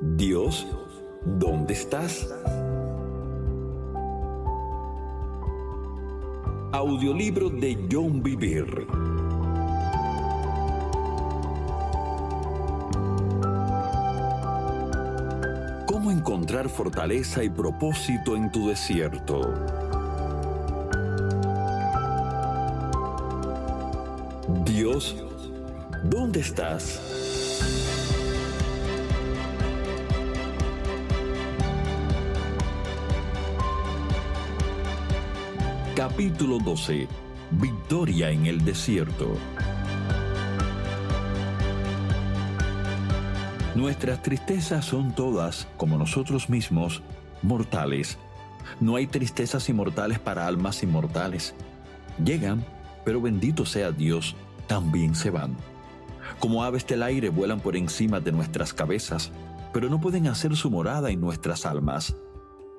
Dios, ¿dónde estás? Audiolibro de John Bevere. ¿Cómo encontrar fortaleza y propósito en tu desierto? Dios, ¿dónde estás? Capítulo 12. Victoria en el desierto. Nuestras tristezas son todas, como nosotros mismos, mortales. No hay tristezas inmortales para almas inmortales. Llegan, pero bendito sea Dios, también se van. Como aves del aire vuelan por encima de nuestras cabezas, pero no pueden hacer su morada en nuestras almas.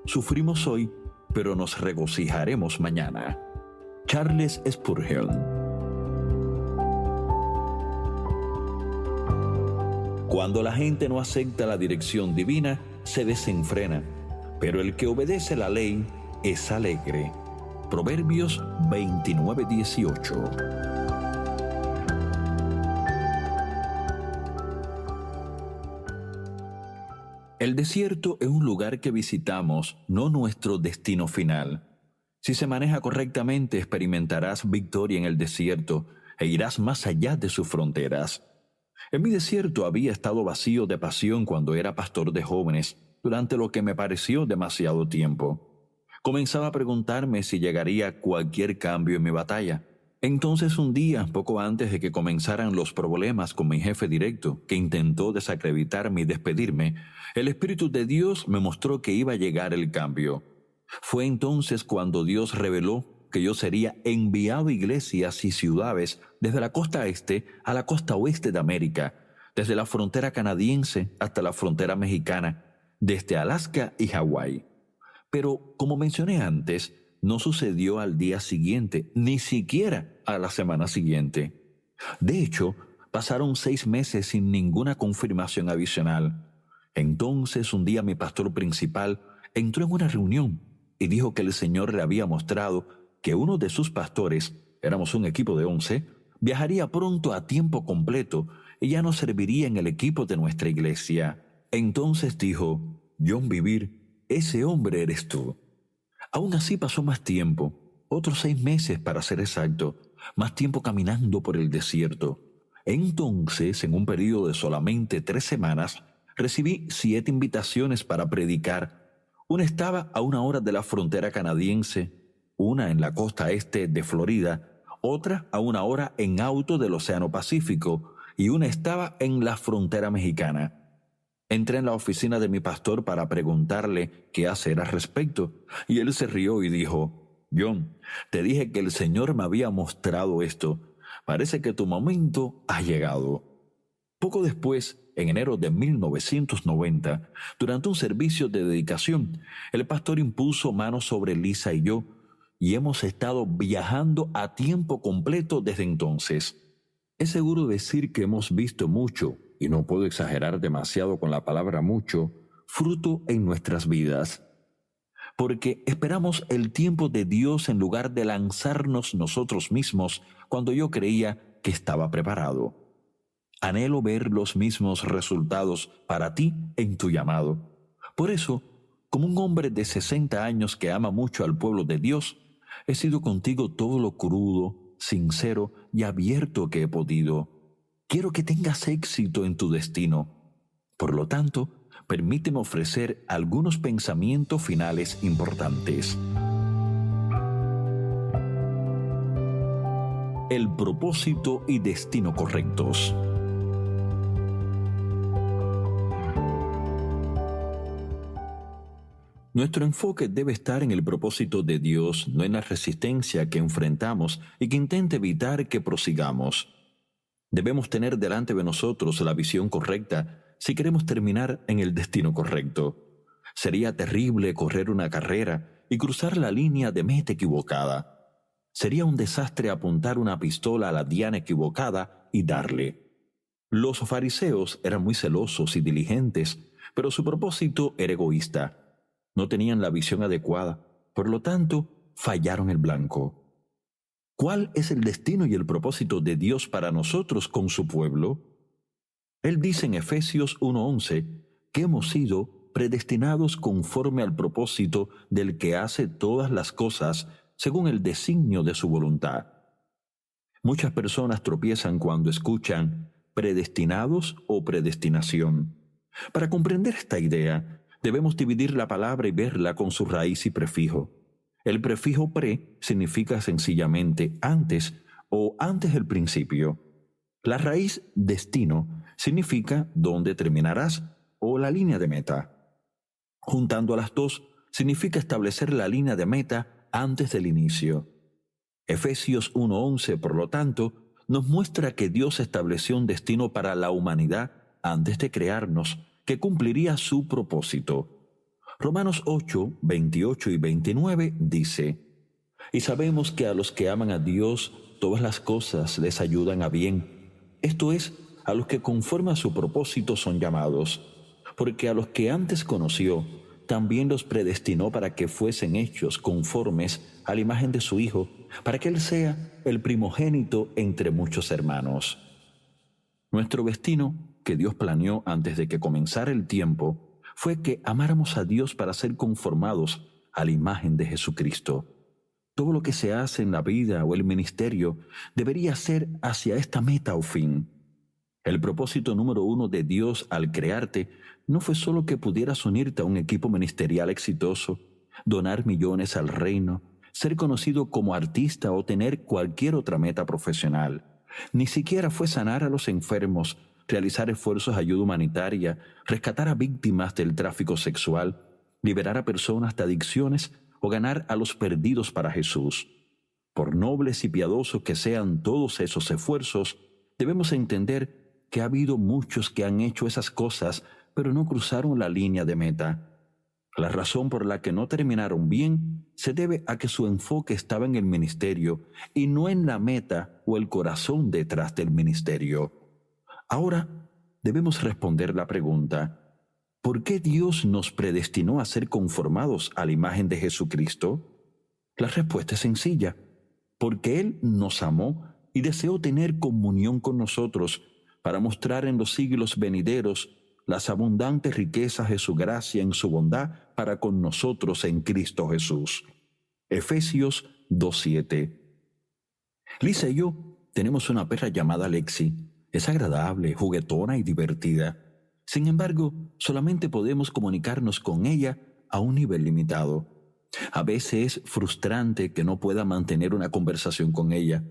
Sufrimos hoy, pero nos regocijaremos mañana. Charles Spurgeon. Cuando la gente no acepta la dirección divina, se desenfrena, pero el que obedece la ley es alegre. Proverbios 29:18. El desierto es un lugar que visitamos, no nuestro destino final. Si se maneja correctamente, experimentarás victoria en el desierto e irás más allá de sus fronteras. En mi desierto había estado vacío de pasión cuando era pastor de jóvenes, durante lo que me pareció demasiado tiempo. Comenzaba a preguntarme si llegaría cualquier cambio en mi batalla. Entonces un día, poco antes de que comenzaran los problemas con mi jefe directo, que intentó desacreditarme y despedirme, el Espíritu de Dios me mostró que iba a llegar el cambio. Fue entonces cuando Dios reveló que yo sería enviado a iglesias y ciudades desde la costa este a la costa oeste de América, desde la frontera canadiense hasta la frontera mexicana, desde Alaska y Hawái. Pero, como mencioné antes, no sucedió al día siguiente, ni siquiera a la semana siguiente. De hecho, pasaron 6 meses sin ninguna confirmación adicional. Entonces, un día mi pastor principal entró en una reunión y dijo que el Señor le había mostrado que uno de sus pastores, éramos un equipo de 11, viajaría pronto a tiempo completo y ya no serviría en el equipo de nuestra iglesia. Entonces dijo: John Bevere, ese hombre eres tú. Aún así pasó más tiempo, otros 6 meses para ser exacto, más tiempo caminando por el desierto. Entonces, en un periodo de solamente 3 semanas, recibí 7 invitaciones para predicar. Una estaba a 1 hora de la frontera canadiense, una en la costa este de Florida, otra a 1 hora en auto del Océano Pacífico y una estaba en la frontera mexicana. Entré en la oficina de mi pastor para preguntarle qué hacer al respecto, y él se rió y dijo: John, te dije que el Señor me había mostrado esto. Parece que tu momento ha llegado. Poco después, en enero de 1990, durante un servicio de dedicación, el pastor impuso manos sobre Lisa y yo, y hemos estado viajando a tiempo completo desde entonces. Es seguro decir que hemos visto mucho, y no puedo exagerar demasiado con la palabra mucho, fruto en nuestras vidas. Porque esperamos el tiempo de Dios en lugar de lanzarnos nosotros mismos cuando yo creía que estaba preparado. Anhelo ver los mismos resultados para ti en tu llamado. Por eso, como un hombre de 60 años que ama mucho al pueblo de Dios, he sido contigo todo lo crudo, sincero y abierto que he podido. Quiero que tengas éxito en tu destino. Por lo tanto, permíteme ofrecer algunos pensamientos finales importantes. El propósito y destino correctos. Nuestro enfoque debe estar en el propósito de Dios, no en la resistencia que enfrentamos y que intenta evitar que prosigamos. Debemos tener delante de nosotros la visión correcta si queremos terminar en el destino correcto. Sería terrible correr una carrera y cruzar la línea de meta equivocada. Sería un desastre apuntar una pistola a la diana equivocada y darle. Los fariseos eran muy celosos y diligentes, pero su propósito era egoísta. No tenían la visión adecuada, por lo tanto, fallaron el blanco. ¿Cuál es el destino y el propósito de Dios para nosotros con su pueblo? Él dice en Efesios 1:11 que hemos sido predestinados conforme al propósito del que hace todas las cosas según el designio de su voluntad. Muchas personas tropiezan cuando escuchan predestinados o predestinación. Para comprender esta idea, debemos dividir la palabra y verla con su raíz y prefijo. El prefijo pre significa sencillamente antes o antes del principio. La raíz destino significa dónde terminarás o la línea de meta. Juntando a las dos, significa establecer la línea de meta antes del inicio. Efesios 1:11, por lo tanto, nos muestra que Dios estableció un destino para la humanidad antes de crearnos, que cumpliría su propósito. Romanos 8:28 y 29 dice: Y sabemos que a los que aman a Dios, todas las cosas les ayudan a bien. Esto es, a los que conforme a su propósito son llamados. Porque a los que antes conoció, también los predestinó para que fuesen hechos conformes a la imagen de su Hijo, para que Él sea el primogénito entre muchos hermanos. Nuestro destino, que Dios planeó antes de que comenzara el tiempo, fue que amáramos a Dios para ser conformados a la imagen de Jesucristo. Todo lo que se hace en la vida o el ministerio debería ser hacia esta meta o fin. El propósito número 1 de Dios al crearte no fue solo que pudieras unirte a un equipo ministerial exitoso, donar millones al reino, ser conocido como artista o tener cualquier otra meta profesional. Ni siquiera fue sanar a los enfermos, realizar esfuerzos de ayuda humanitaria, rescatar a víctimas del tráfico sexual, liberar a personas de adicciones o ganar a los perdidos para Jesús. Por nobles y piadosos que sean todos esos esfuerzos, debemos entender que ha habido muchos que han hecho esas cosas, pero no cruzaron la línea de meta. La razón por la que no terminaron bien se debe a que su enfoque estaba en el ministerio y no en la meta o el corazón detrás del ministerio. Ahora debemos responder la pregunta: ¿por qué Dios nos predestinó a ser conformados a la imagen de Jesucristo? La respuesta es sencilla: porque Él nos amó y deseó tener comunión con nosotros para mostrar en los siglos venideros las abundantes riquezas de su gracia en su bondad para con nosotros en Cristo Jesús. Efesios 2:7. Lisa y yo tenemos una perra llamada Lexi. Es agradable, juguetona y divertida. Sin embargo, solamente podemos comunicarnos con ella a un nivel limitado. A veces es frustrante que no pueda mantener una conversación con ella.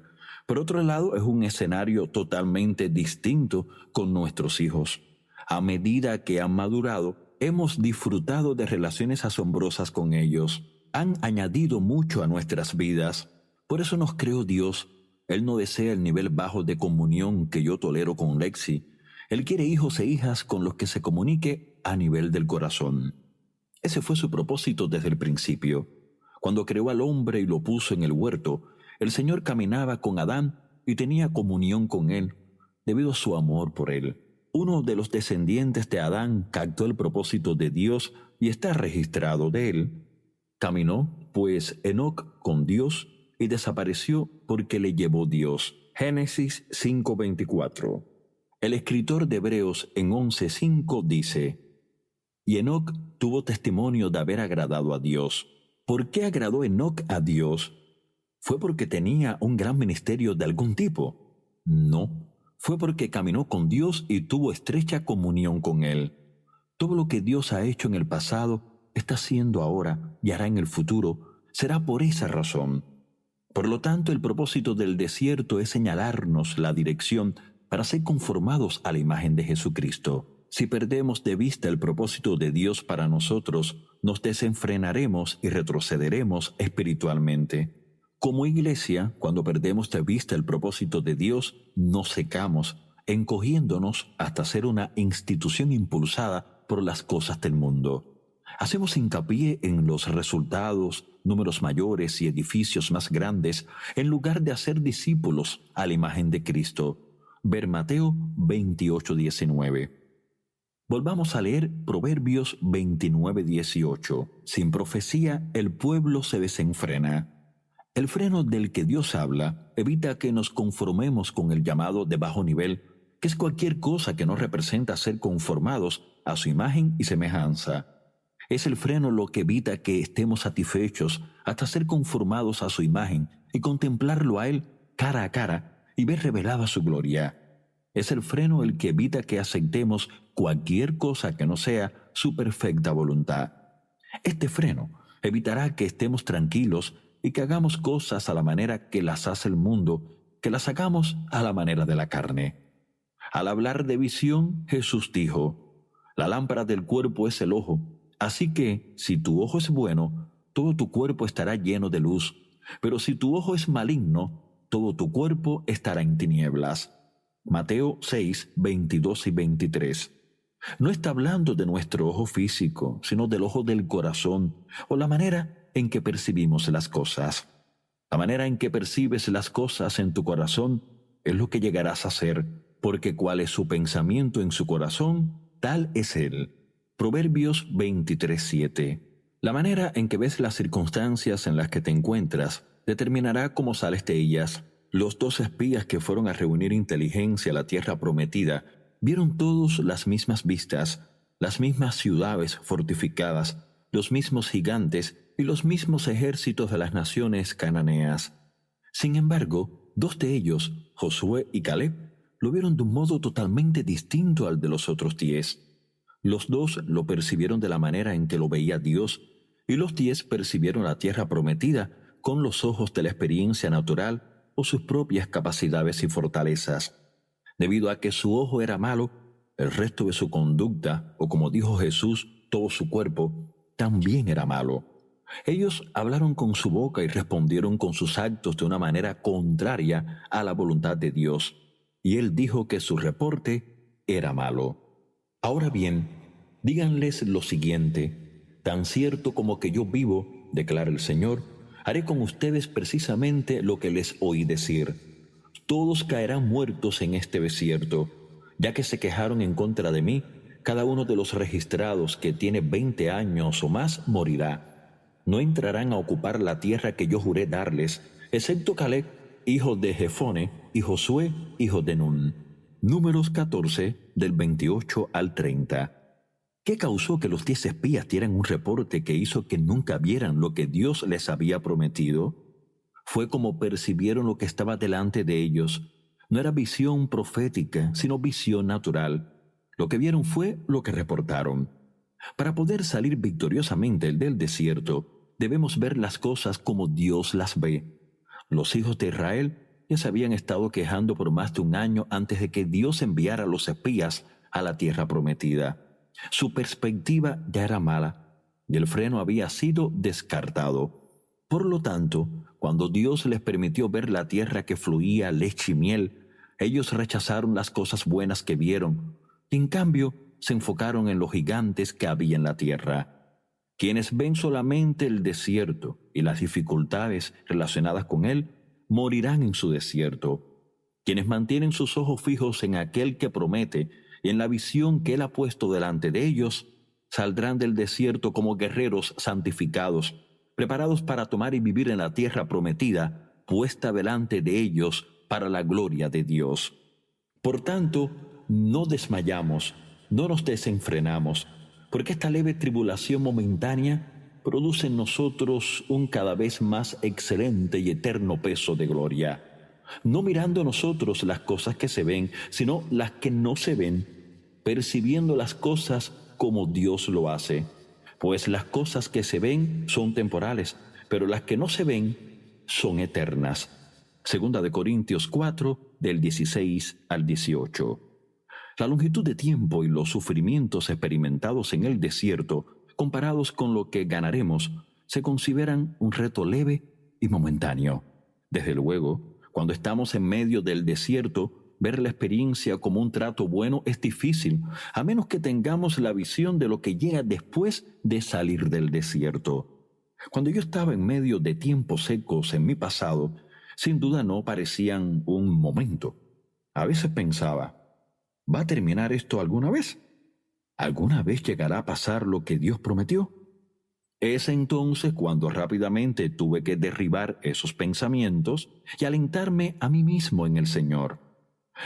Por otro lado, es un escenario totalmente distinto con nuestros hijos. A medida que han madurado, hemos disfrutado de relaciones asombrosas con ellos. Han añadido mucho a nuestras vidas. Por eso nos creó Dios. Él no desea el nivel bajo de comunión que yo tolero con Lexi. Él quiere hijos e hijas con los que se comunique a nivel del corazón. Ese fue su propósito desde el principio. Cuando creó al hombre y lo puso en el huerto, el Señor caminaba con Adán y tenía comunión con él, debido a su amor por él. Uno de los descendientes de Adán captó el propósito de Dios y está registrado de él. Caminó, pues, Enoc con Dios y desapareció porque le llevó Dios. Génesis 5:24. El escritor de Hebreos en 11:5 dice: Y Enoc tuvo testimonio de haber agradado a Dios. ¿Por qué agradó Enoc a Dios? ¿Fue porque tenía un gran ministerio de algún tipo? No, fue porque caminó con Dios y tuvo estrecha comunión con Él. Todo lo que Dios ha hecho en el pasado, está haciendo ahora y hará en el futuro, será por esa razón. Por lo tanto, el propósito del desierto es señalarnos la dirección para ser conformados a la imagen de Jesucristo. Si perdemos de vista el propósito de Dios para nosotros, nos desenfrenaremos y retrocederemos espiritualmente. Como iglesia, cuando perdemos de vista el propósito de Dios, nos secamos, encogiéndonos hasta ser una institución impulsada por las cosas del mundo. Hacemos hincapié en los resultados, números mayores y edificios más grandes, en lugar de hacer discípulos a la imagen de Cristo. Ver Mateo 28:19. Volvamos a leer Proverbios 29:18. Sin profecía, el pueblo se desenfrena. El freno del que Dios habla evita que nos conformemos con el llamado de bajo nivel, que es cualquier cosa que no representa ser conformados a su imagen y semejanza. Es el freno lo que evita que estemos satisfechos hasta ser conformados a su imagen y contemplarlo a Él cara a cara y ver revelada su gloria. Es el freno el que evita que aceptemos cualquier cosa que no sea su perfecta voluntad. Este freno evitará que estemos tranquilos y que hagamos cosas a la manera que las hace el mundo, que las hagamos a la manera de la carne. Al hablar de visión, Jesús dijo: la lámpara del cuerpo es el ojo, así que si tu ojo es bueno, todo tu cuerpo estará lleno de luz, pero si tu ojo es maligno, todo tu cuerpo estará en tinieblas. Mateo 6, 22 y 23. No está hablando de nuestro ojo físico, sino del ojo del corazón, o la manera en que percibimos las cosas. La manera en que percibes las cosas en tu corazón es lo que llegarás a ser, porque cuál es su pensamiento en su corazón, tal es él. Proverbios 23:7. La manera en que ves las circunstancias en las que te encuentras determinará cómo sales de ellas. Los 2 espías que fueron a reunir inteligencia a la tierra prometida vieron todos las mismas vistas, las mismas ciudades fortificadas, los mismos gigantes y los mismos ejércitos de las naciones cananeas. Sin embargo, 2 de ellos, Josué y Caleb, lo vieron de un modo totalmente distinto al de los otros 10. Los 2 lo percibieron de la manera en que lo veía Dios, y los 10 percibieron la tierra prometida con los ojos de la experiencia natural o sus propias capacidades y fortalezas. Debido a que su ojo era malo, el resto de su conducta, o como dijo Jesús, todo su cuerpo, también era malo. Ellos hablaron con su boca y respondieron con sus actos de una manera contraria a la voluntad de Dios, y Él dijo que su reporte era malo. Ahora bien, díganles lo siguiente: tan cierto como que yo vivo, declara el Señor, haré con ustedes precisamente lo que les oí decir. Todos caerán muertos en este desierto, ya que se quejaron en contra de mí. Cada uno de los registrados que tiene 20 años o más morirá. No entrarán a ocupar la tierra que yo juré darles, excepto Caleb, hijo de Jefone, y Josué, hijo de Nun. Números 14, del 28 al 30. ¿Qué causó que los 10 espías dieran un reporte que hizo que nunca vieran lo que Dios les había prometido? Fue como percibieron lo que estaba delante de ellos. No era visión profética, sino visión natural. Lo que vieron fue lo que reportaron. Para poder salir victoriosamente del desierto, debemos ver las cosas como Dios las ve. Los hijos de Israel ya se habían estado quejando por más de un año antes de que Dios enviara a los espías a la tierra prometida. Su perspectiva ya era mala y el freno había sido descartado. Por lo tanto, cuando Dios les permitió ver la tierra que fluía leche y miel, ellos rechazaron las cosas buenas que vieron y en cambio se enfocaron en los gigantes que había en la tierra. Quienes ven solamente el desierto y las dificultades relacionadas con él, morirán en su desierto. Quienes mantienen sus ojos fijos en aquel que promete y en la visión que él ha puesto delante de ellos, saldrán del desierto como guerreros santificados, preparados para tomar y vivir en la tierra prometida, puesta delante de ellos para la gloria de Dios. Por tanto, no desmayamos, no nos desenfrenamos, porque esta leve tribulación momentánea produce en nosotros un cada vez más excelente y eterno peso de gloria, no mirando nosotros las cosas que se ven, sino las que no se ven, percibiendo las cosas como Dios lo hace. Pues las cosas que se ven son temporales, pero las que no se ven son eternas. Segunda de Corintios 4, del 16 al 18. La longitud de tiempo y los sufrimientos experimentados en el desierto, comparados con lo que ganaremos, se consideran un reto leve y momentáneo. Desde luego, cuando estamos en medio del desierto, ver la experiencia como un trato bueno es difícil, a menos que tengamos la visión de lo que llega después de salir del desierto. Cuando yo estaba en medio de tiempos secos en mi pasado, sin duda no parecían un momento. A veces pensaba, ¿va a terminar esto alguna vez? ¿Alguna vez llegará a pasar lo que Dios prometió? Es entonces cuando rápidamente tuve que derribar esos pensamientos y alentarme a mí mismo en el Señor.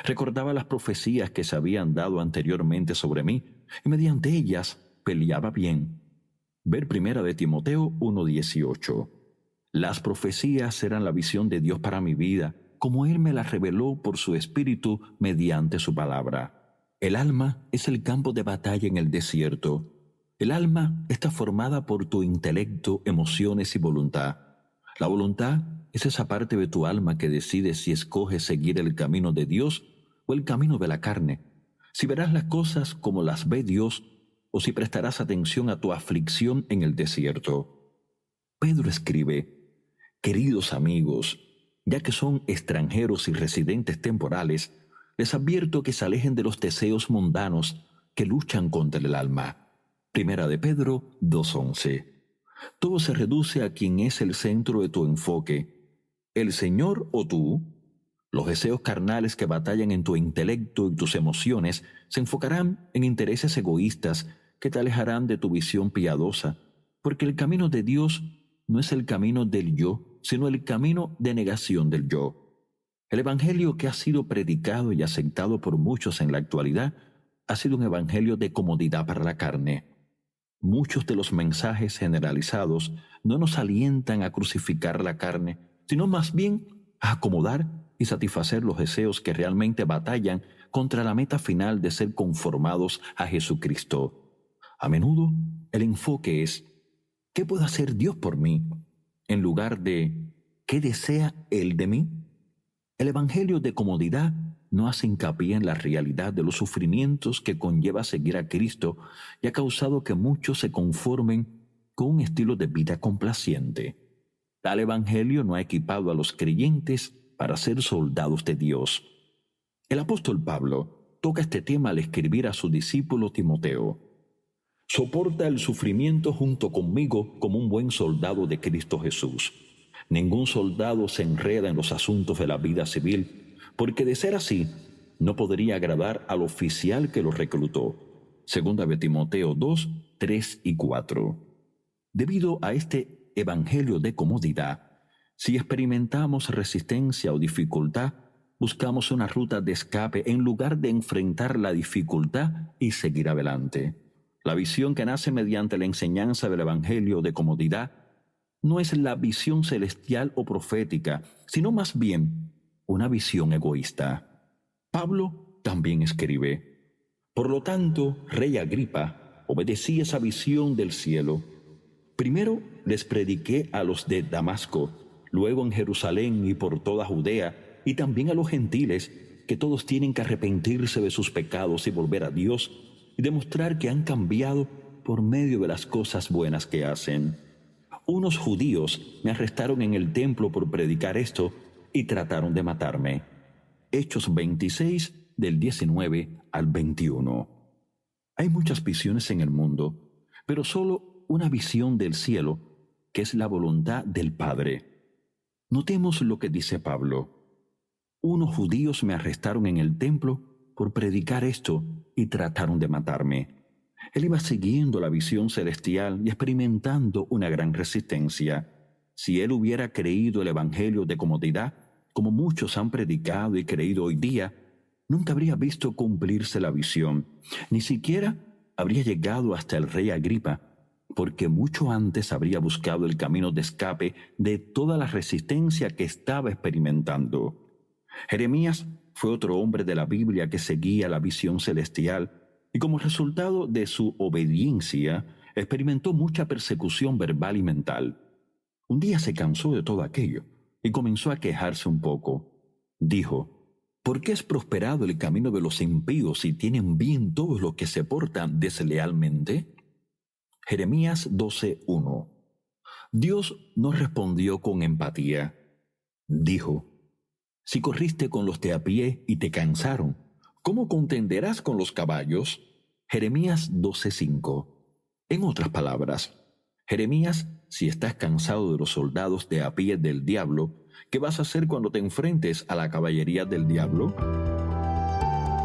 Recordaba las profecías que se habían dado anteriormente sobre mí y mediante ellas peleaba bien. Ver 1 de Timoteo 1:18. Las profecías eran la visión de Dios para mi vida, como Él me las reveló por su Espíritu mediante su palabra. El alma es el campo de batalla en el desierto. El alma está formada por tu intelecto, emociones y voluntad. La voluntad es esa parte de tu alma que decide si escoges seguir el camino de Dios o el camino de la carne, si verás las cosas como las ve Dios o si prestarás atención a tu aflicción en el desierto. Pedro escribe: Queridos amigos, ya que son extranjeros y residentes temporales, les advierto que se alejen de los deseos mundanos que luchan contra el alma. 1 de Pedro 2:11. Todo se reduce a quien es el centro de tu enfoque, el Señor o tú. Los deseos carnales que batallan en tu intelecto y tus emociones se enfocarán en intereses egoístas que te alejarán de tu visión piadosa, porque el camino de Dios no es el camino del yo, sino el camino de negación del yo. El evangelio que ha sido predicado y aceptado por muchos en la actualidad ha sido un evangelio de comodidad para la carne. Muchos de los mensajes generalizados no nos alientan a crucificar la carne, sino más bien a acomodar y satisfacer los deseos que realmente batallan contra la meta final de ser conformados a Jesucristo. A menudo el enfoque es: ¿qué puede hacer Dios por mí?, en lugar de ¿qué desea Él de mí? El evangelio de comodidad no hace hincapié en la realidad de los sufrimientos que conlleva seguir a Cristo y ha causado que muchos se conformen con un estilo de vida complaciente. Tal evangelio no ha equipado a los creyentes para ser soldados de Dios. El apóstol Pablo toca este tema al escribir a su discípulo Timoteo: Soporta el sufrimiento junto conmigo como un buen soldado de Cristo Jesús. Ningún soldado se enreda en los asuntos de la vida civil, porque de ser así, no podría agradar al oficial que lo reclutó. 2 de Timoteo 2, 3 y 4. Debido a este evangelio de comodidad, si experimentamos resistencia o dificultad, buscamos una ruta de escape en lugar de enfrentar la dificultad y seguir adelante. La visión que nace mediante la enseñanza del evangelio de comodidad no es la visión celestial o profética, sino más bien una visión egoísta. Pablo también escribe: Por lo tanto, rey Agripa, obedecí esa visión del cielo. Primero les prediqué a los de Damasco, luego en Jerusalén y por toda Judea, y también a los gentiles, que todos tienen que arrepentirse de sus pecados y volver a Dios, y demostrar que han cambiado por medio de las cosas buenas que hacen. Unos judíos me arrestaron en el templo por predicar esto y trataron de matarme. Hechos 26, del 19 al 21. Hay muchas visiones en el mundo, pero solo una visión del cielo, que es la voluntad del Padre. Notemos lo que dice Pablo: Unos judíos me arrestaron en el templo por predicar esto y trataron de matarme. Él iba siguiendo la visión celestial y experimentando una gran resistencia. Si él hubiera creído el evangelio de comodidad, como muchos han predicado y creído hoy día, nunca habría visto cumplirse la visión, ni siquiera habría llegado hasta el rey Agripa, porque mucho antes habría buscado el camino de escape de toda la resistencia que estaba experimentando. Jeremías fue otro hombre de la Biblia que seguía la visión celestial y como resultado de su obediencia experimentó mucha persecución verbal y mental. Un día se cansó de todo aquello y comenzó a quejarse un poco. Dijo: ¿por qué es prosperado el camino de los impíos y tienen bien todos los que se portan deslealmente? Jeremías 12:1. Dios no respondió con empatía. Dijo: si corriste con los de a pie y te cansaron, ¿cómo contenderás con los caballos? Jeremías 12:5. En otras palabras, Jeremías, si estás cansado de los soldados de a pie del diablo, ¿qué vas a hacer cuando te enfrentes a la caballería del diablo?